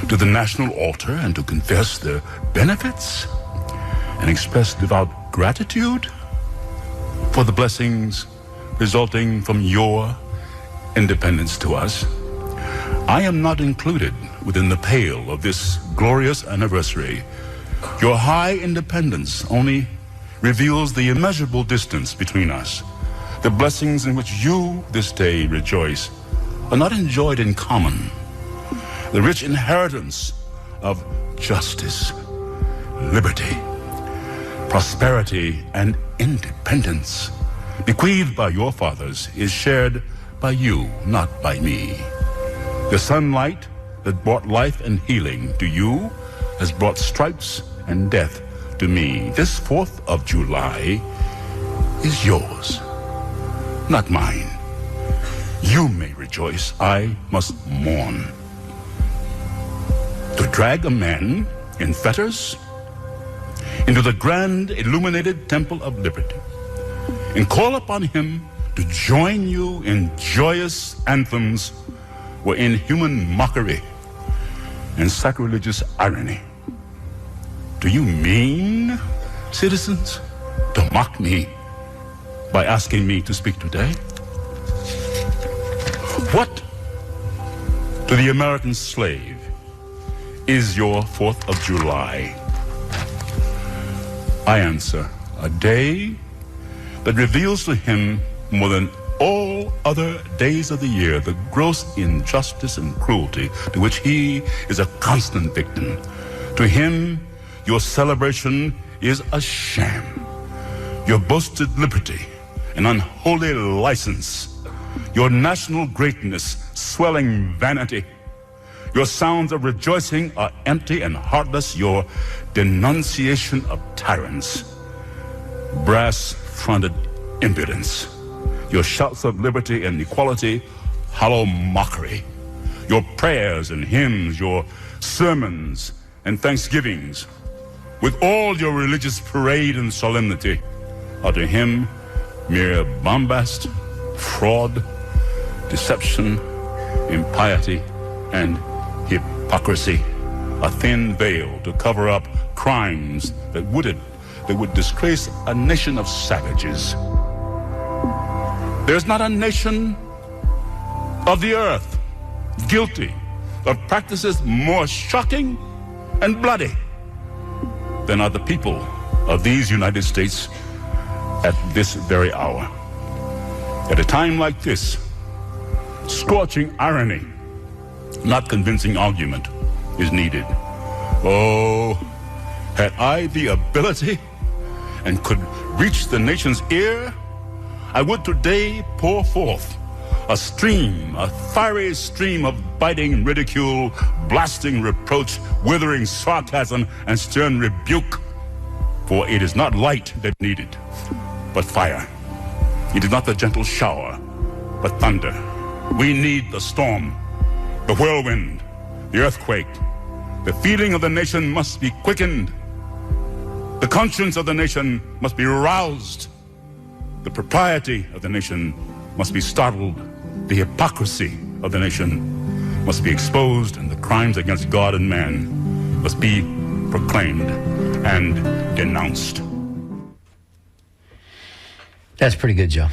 to the national altar and to confess their benefits and express devout gratitude for the blessings resulting from your independence to us? I am not included within the pale of this glorious anniversary. Your high independence only reveals the immeasurable distance between us. The blessings in which you this day rejoice are not enjoyed in common. The rich inheritance of justice, liberty, prosperity, and independence bequeathed by your fathers is shared by you, not by me. The sunlight that brought life and healing to you has brought stripes and death to me. This 4th of July is yours, not mine. You may rejoice, I must mourn. To drag a man in fetters into the grand illuminated temple of liberty and call upon him to join you in joyous anthems were inhuman mockery and sacrilegious irony. Do you mean, citizens, to mock me by asking me to speak today? What to the American slave is your 4th of July? I answer, a day that reveals to him more than all other days of the year the gross injustice and cruelty to which he is a constant victim. To him, your celebration is a sham. Your boasted liberty, an unholy license. Your national greatness, swelling vanity. Your sounds of rejoicing are empty and heartless. Your denunciation of tyrants, brass-fronted impudence. Your shouts of liberty and equality, hollow mockery. Your prayers and hymns, your sermons and thanksgivings, with all your religious parade and solemnity, are to him mere bombast, fraud, deception, impiety, and hypocrisy, a thin veil to cover up crimes that would disgrace a nation of savages. There's not a nation of the earth guilty of practices more shocking and bloody than are the people of these United States at this very hour. At a time like this, scorching irony, not convincing argument, is needed. Oh, had I the ability and could reach the nation's ear, I would today pour forth a stream, a fiery stream of biting ridicule, blasting reproach, withering sarcasm, and stern rebuke. For it is not light that needed, but fire. It is not the gentle shower, but thunder. We need the storm, the whirlwind, the earthquake. The feeling of the nation must be quickened. The conscience of the nation must be roused. The propriety of the nation must be startled. The hypocrisy of the nation must be exposed, and the crimes against God and man must be proclaimed and denounced. That's pretty good, Joe.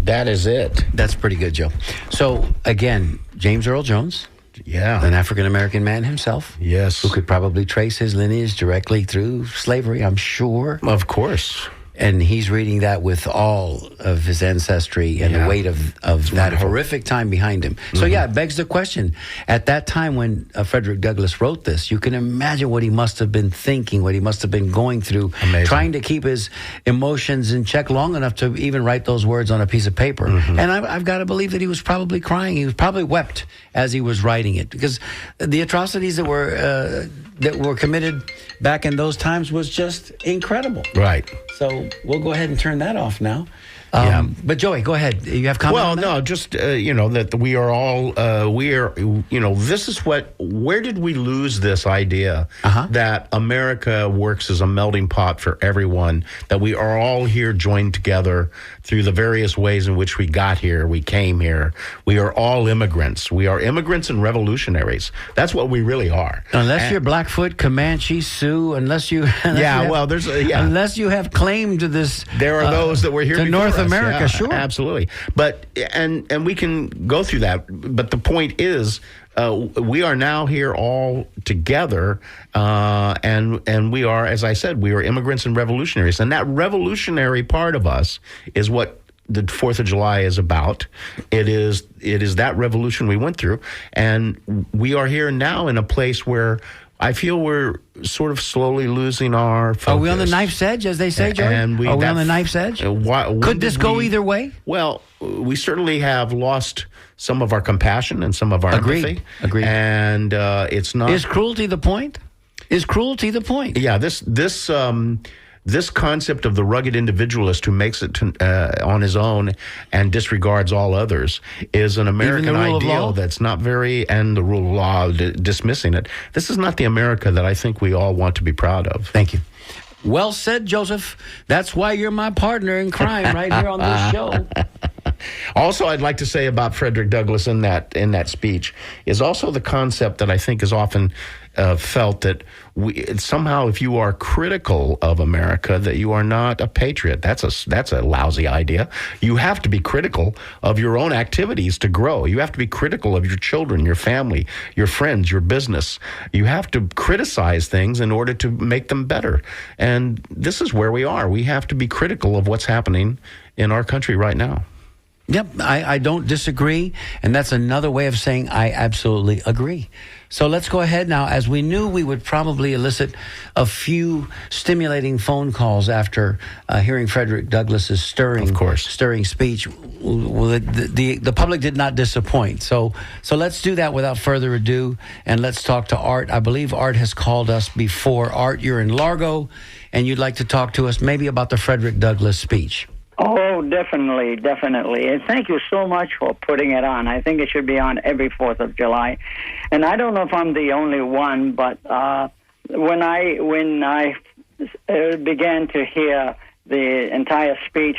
That is it. That's pretty good, Joe. So, again, James Earl Jones, Yeah. an African-American man himself. Yes. Who could probably trace his lineage directly through slavery, I'm sure. Of course. And he's reading that with all of his ancestry and the weight of that horrific time behind him. So, yeah, it begs the question. At that time when Frederick Douglass wrote this, you can imagine what he must have been thinking, what he must have been going through, trying to keep his emotions in check long enough to even write those words on a piece of paper. And I've got to believe that he was probably crying. He was probably wept as he was writing it, because the atrocities that were committed back in those times was just incredible. Right. So we'll go ahead and turn that off now. But Joey, go ahead. You have comments? Well, no, just, that we are all, this is where did we lose this idea that America works as a melting pot for everyone, that we are all here joined together through the various ways in which we got here, we came here. We are all immigrants. We are immigrants and revolutionaries. That's what we really are. Unless you're Blackfoot, Comanche, Sioux, unless you have claim to this. There are those that were here to before North us. America, Yeah, sure, absolutely. But and we can go through that. But the point is, we are now here all together, and we are, as I said, we are immigrants and revolutionaries, and that revolutionary part of us is what the 4th of July is about. It is that revolution we went through, and we are here now in a place where I feel we're sort of slowly losing our focus. Are we on the knife's edge, as they say, Joey? Are we on the knife's edge? Could this go either way? Well, we certainly have lost some of our compassion and some of our empathy. Agreed. And it's not... Is cruelty the point? Is cruelty the point? Yeah, this concept of the rugged individualist who makes it on his own and disregards all others is an American ideal that's not very, and the rule of law, dismissing it. This is not the America that I think we all want to be proud of. Thank you. Well said, Joseph. That's why you're my partner in crime right here on this show. Also, I'd like to say about Frederick Douglass in that speech is also the concept that I think is often felt that somehow if you are critical of America, that you are not a patriot. That's a lousy idea. You have to be critical of your own activities to grow. You have to be critical of your children, your family, your friends, your business. You have to criticize things in order to make them better. And this is where we are. We have to be critical of what's happening in our country right now. Yep, I don't disagree, and that's another way of saying I absolutely agree. So let's go ahead now. As we knew, we would probably elicit a few stimulating phone calls after hearing Frederick Douglass's stirring speech. Well, the public did not disappoint. So let's do that without further ado, and let's talk to Art. I believe Art has called us before. Art, you're in Largo, and you'd like to talk to us maybe about the Frederick Douglass speech. Oh, definitely. And thank you so much for putting it on. I think it should be on every 4th of July. And I don't know if I'm the only one, but when I began to hear the entire speech,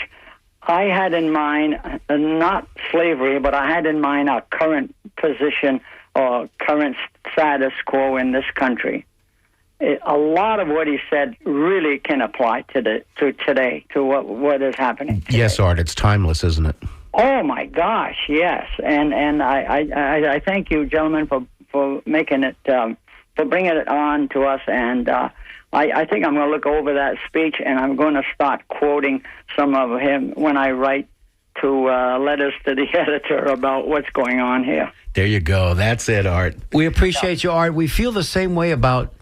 I had in mind not slavery, but I had in mind our current position or current status quo in this country. A lot of what he said really can apply to today, to what is happening today. Yes, Art, it's timeless, isn't it? Oh my gosh, yes, and I thank you, gentlemen, for making it, for bringing it on to us, and I think I'm going to look over that speech, and I'm going to start quoting some of him when I write to letters to the editor about what's going on here. There you go. That's it, Art. We appreciate you, Art. We feel the same way about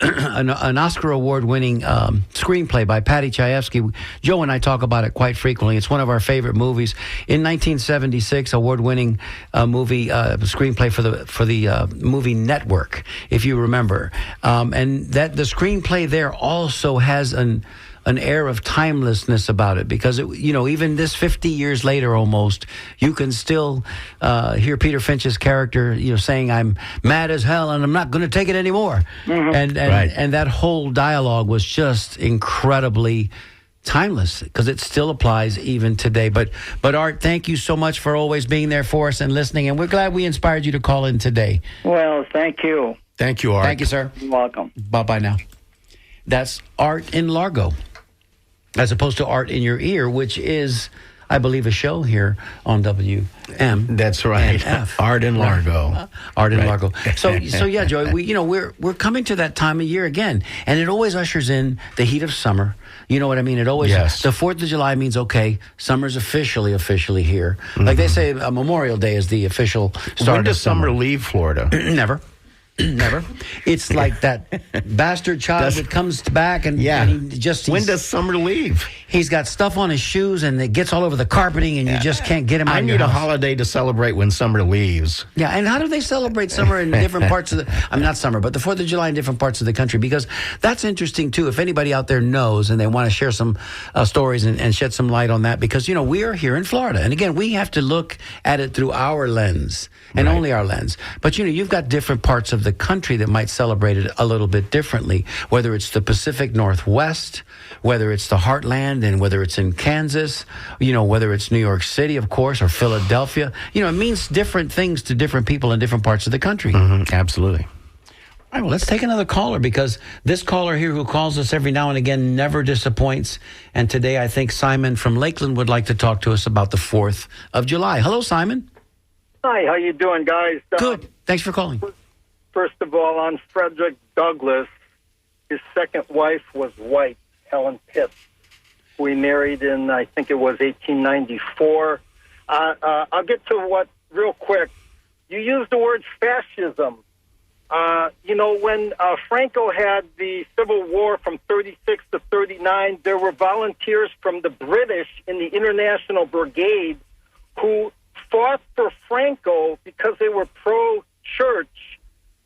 an Oscar award-winning screenplay by Paddy Chayefsky. Joe and I talk about it quite frequently. It's one of our favorite movies. In 1976, award-winning movie screenplay for the movie Network, if you remember, and that the screenplay there also has an air of timelessness about it, because even this 50 years later almost, you can still hear Peter Finch's character saying, "I'm mad as hell and I'm not going to take it anymore." Mm-hmm. And that whole dialogue was just incredibly timeless, because it still applies even today. But Art, thank you so much for always being there for us and listening, and we're glad we inspired you to call in today. Well, thank you. Thank you, Art. Thank you, sir. You're welcome. Bye-bye now. That's Art in Largo, as opposed to Art in Your Ear, which is, I believe, a show here on WM. That's right. Art in Largo. Art in Largo. So yeah, Joey, we're coming to that time of year again, and it always ushers in the heat of summer. You know what I mean? It always, yes. The 4th of July means, okay, summer's officially here. Mm-hmm. Like they say, Memorial Day is the official start. When does summer leave Florida? Never. It's like that bastard child that comes back and he just... When does summer leave? He's got stuff on his shoes and it gets all over the carpeting and you just can't get him out of your house. I need a holiday to celebrate when summer leaves. Yeah, and how do they celebrate summer in different parts of the... I mean, not summer, but the 4th of July in different parts of the country, because that's interesting, too. If anybody out there knows and they want to share some stories and shed some light on that, because, we are here in Florida. And, again, we have to look at it through our lens and only our lens. But, you've got different parts of the country that might celebrate it a little bit differently, whether it's the Pacific Northwest, whether it's the Heartland, and whether it's in Kansas, whether it's New York City, of course, or Philadelphia. It means different things to different people in different parts of the country. Mm-hmm, absolutely. All right, well, let's take another caller, because this caller here who calls us every now and again never disappoints. And today I think Simon from Lakeland would like to talk to us about the 4th of July. Hello, Simon. Hi, how you doing, guys? Good. Thanks for calling. First of all, on Frederick Douglass, his second wife was white, Helen Pitt, who he married in, I think it was 1894. I'll get to what real quick. You used the word fascism. When Franco had the Civil War from 36 to 39, there were volunteers from the British in the International Brigade who fought for Franco because they were pro-church,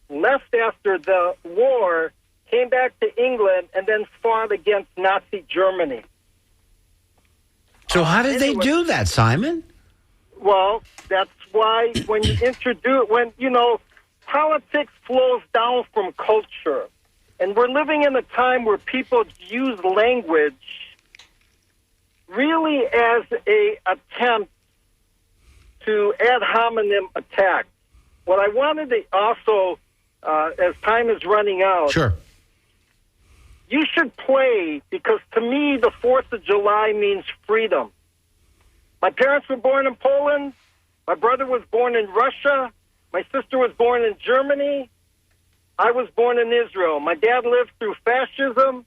left after the war, came back to England, and then fought against Nazi Germany. So how did they do that, Simon? Well, that's why when politics flows down from culture. And we're living in a time where people use language really as a attempt to ad hominem attack. What I wanted to also, as time is running out, sure, you should play, because to me the 4th of July means freedom. My parents were born in Poland. My brother was born in Russia. My sister was born in Germany. I was born in Israel. My dad lived through fascism,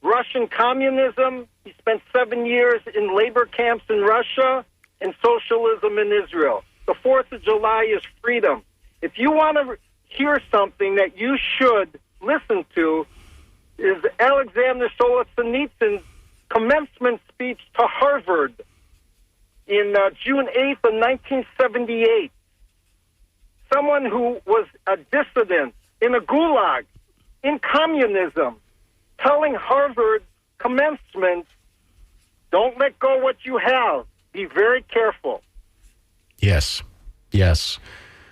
Russian communism. He spent 7 years in labor camps in Russia, and socialism in Israel. The 4th of July is freedom. If you want to hear something that you should listen to, is Alexander Solzhenitsyn's commencement speech to Harvard in June 8th of 1978. Someone who was a dissident in a gulag, in communism, telling Harvard commencement, don't let go what you have. Be very careful. Yes.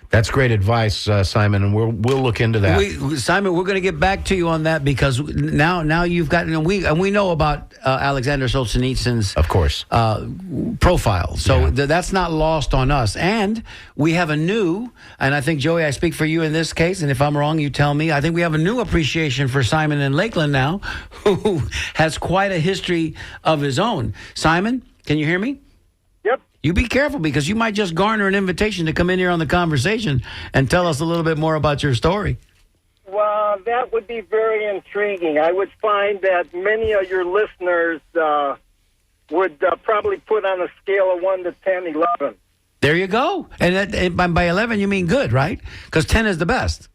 That's great advice, Simon, and we'll look into that. Simon, we're going to get back to you on that, because now you've got, we know about Alexander Solzhenitsyn's, of course, profile. So that's not lost on us. And we have and I think, Joey, I speak for you in this case, and if I'm wrong, you tell me. I think we have a new appreciation for Simon in Lakeland now, who has quite a history of his own. Simon, can you hear me? Yep. You be careful, because you might just garner an invitation to come in here on the conversation and tell us a little bit more about your story. Well, that would be very intriguing. I would find that many of your listeners would probably put on a scale of 1 to 10, 11. There you go. And by 11, you mean good, right? Because 10 is the best.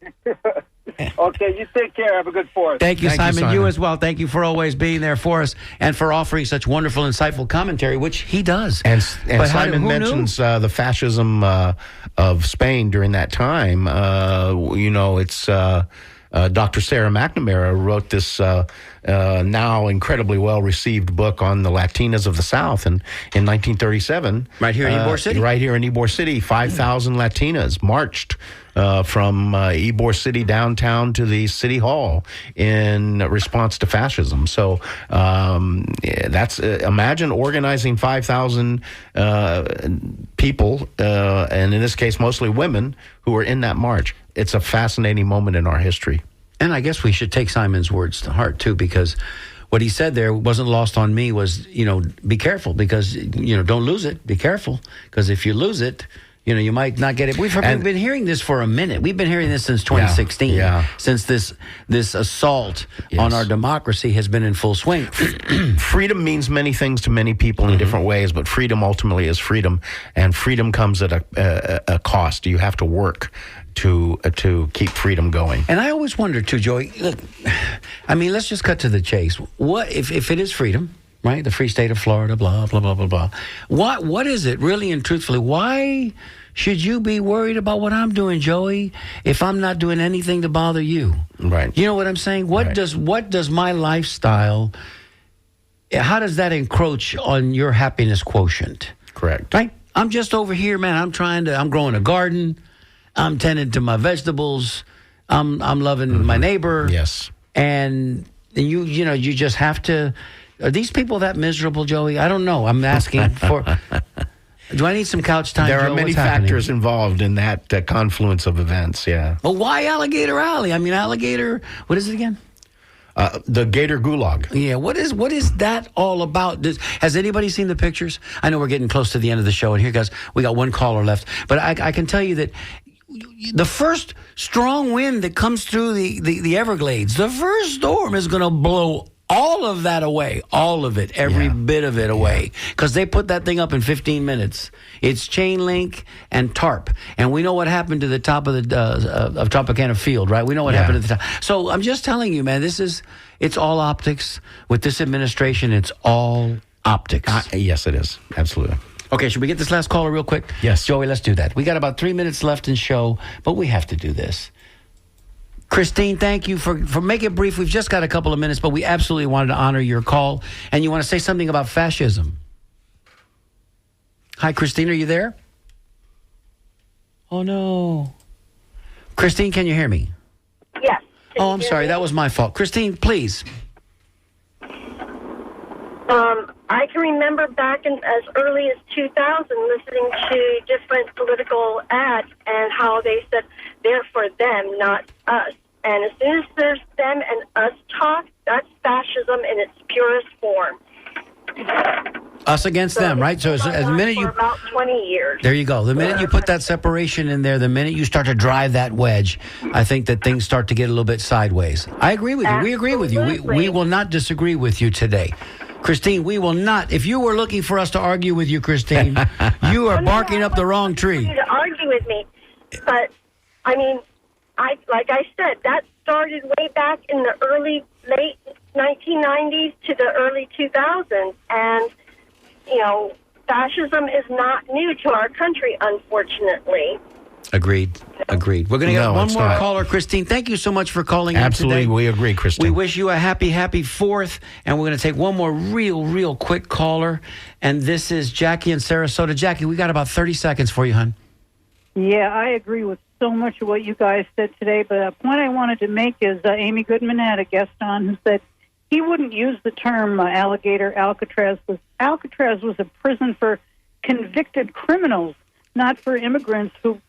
Okay, you take care. Have a good Fourth. Thank you, Thank you, Simon. You Simon. as well. Thank you for always being there for us and for offering such wonderful, insightful commentary, which he does. And But how Simon who knew? mentions the fascism of Spain during that time. It's Dr. Sarah McNamara wrote this now incredibly well-received book on the Latinas of the South in 1937. Right here in Ybor City. Right here in Ybor City, 5,000 Latinas marched from Ybor City downtown to the city hall in response to fascism. So that's imagine organizing 5,000 people, and in this case, mostly women, who were in that march. It's a fascinating moment in our history. And I guess we should take Simon's words to heart, too, because what he said there wasn't lost on me was, be careful because, don't lose it. Be careful because if you lose it, you might not get it. We've been hearing this for a minute. We've been hearing this since 2016, since this assault on our democracy has been in full swing. Freedom means many things to many people in different ways, but freedom ultimately is freedom, and freedom comes at a cost. You have to work to keep freedom going. And I always wonder, too, Joey, look, I mean, let's just cut to the chase. What if it is freedom, right? The free state of Florida, blah, blah, blah, blah, blah. What is it, really and truthfully? Why should you be worried about what I'm doing, Joey, if I'm not doing anything to bother you? Right. You know what I'm saying? What does my lifestyle, how does that encroach on your happiness quotient? Correct. Right? I'm just over here, man. I'm growing a garden. I'm tending to my vegetables. I'm loving my neighbor. Yes. And you just have to. Are these people that miserable, Joey? I don't know. I'm asking for. Do I need some couch time? There Joe? are many What's happening? factors involved in that confluence of events. Yeah. Well, why Alligator Alley? I mean, Alligator. What is it again? The Gator Gulag. Yeah, what is that all about? Has anybody seen the pictures? I know we're getting close to the end of the show, and here, guys, we got one caller left. But I can tell you that the first strong wind that comes through the Everglades, the first storm is going to blow all of that away, all of it, every bit of it away, because they put that thing up in 15 minutes. It's chain link and tarp, and we know what happened to the top of the of Tropicana Field, right? We know what happened at the top. So I'm just telling you, man, it's all optics. With this administration, it's all optics. Yes, it is. Absolutely. Okay, should we get this last caller real quick? Yes. Joey, let's do that. We got about 3 minutes left in show, but we have to do this. Christine, thank you for make it brief. We've just got a couple of minutes, but we absolutely wanted to honor your call. And you want to say something about fascism. Hi, Christine, are you there? Oh, no. Christine, can you hear me? Yes. Oh, I'm sorry. That was my fault. Christine, please. I can remember back as early as 2000 listening to different political ads and how they said they're for them, not us. And as soon as there's them and us talk, that's fascism in its purest form. Us against them, right? So as the minute for you about 20 years. There you go. The minute you put that separation in there, the minute you start to drive that wedge, I think that things start to get a little bit sideways. I agree with you. We agree with you. We will not disagree with you today. Christine, we will not. If you were looking for us to argue with you, Christine, you are barking up the wrong tree. You to argue with me, but I mean, like I said, that started way back in the late 1990s to the early 2000s, and fascism is not new to our country, unfortunately. Agreed. We're going to get one more not. caller. Christine, thank you so much for calling Absolutely, in today. we agree, Christine. We wish you a happy 4th, and we're going to take one more real quick caller, and this is Jackie in Sarasota. Jackie, we got about 30 seconds for you, hon. Yeah, I agree with so much of what you guys said today, but a point I wanted to make is Amy Goodman had a guest on who said he wouldn't use the term alligator Alcatraz. Alcatraz was a prison for convicted criminals, not for immigrants who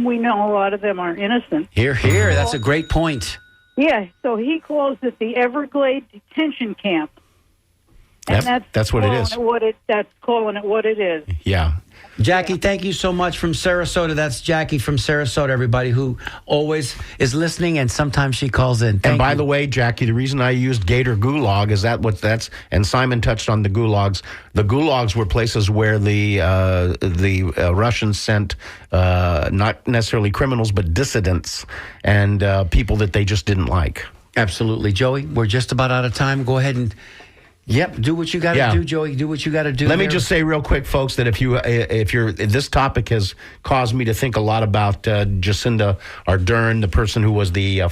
we know a lot of them are innocent. Here. That's a great point. Yeah, so he closed it the Everglade Detention Camp. And That's what it is. That's calling it what it is. Yeah. Jackie, thank you so much from Sarasota. That's Jackie from Sarasota, everybody, who always is listening, and sometimes she calls in. And by the way, Jackie, the reason I used Gator Gulag is that's and Simon touched on the gulags. The gulags were places where the Russians sent not necessarily criminals, but dissidents and people that they just didn't like. Absolutely. Joey, we're just about out of time. Go ahead and... Yep, do what you got to do, Joey. Do what you got to do. Let me just say real quick, folks, that if this topic has caused me to think a lot about Jacinda Ardern, the person who was the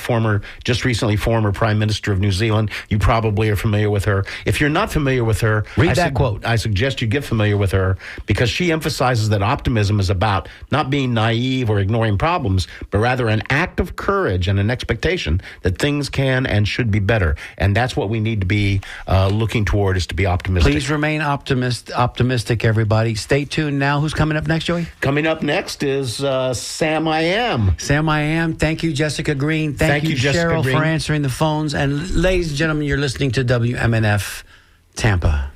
just recently former Prime Minister of New Zealand. You probably are familiar with her. If you're not familiar with her, read that quote. I suggest you get familiar with her because she emphasizes that optimism is about not being naive or ignoring problems, but rather an act of courage and an expectation that things can and should be better. And that's what we need to be looking toward, is to be optimistic. Please remain optimistic, everybody. Stay tuned now. Who's coming up next, Joey? Coming up next is Sam I Am. Sam I Am. Thank you, Jessica Green. Thank you, Cheryl, for answering the phones. And ladies and gentlemen, you're listening to WMNF Tampa.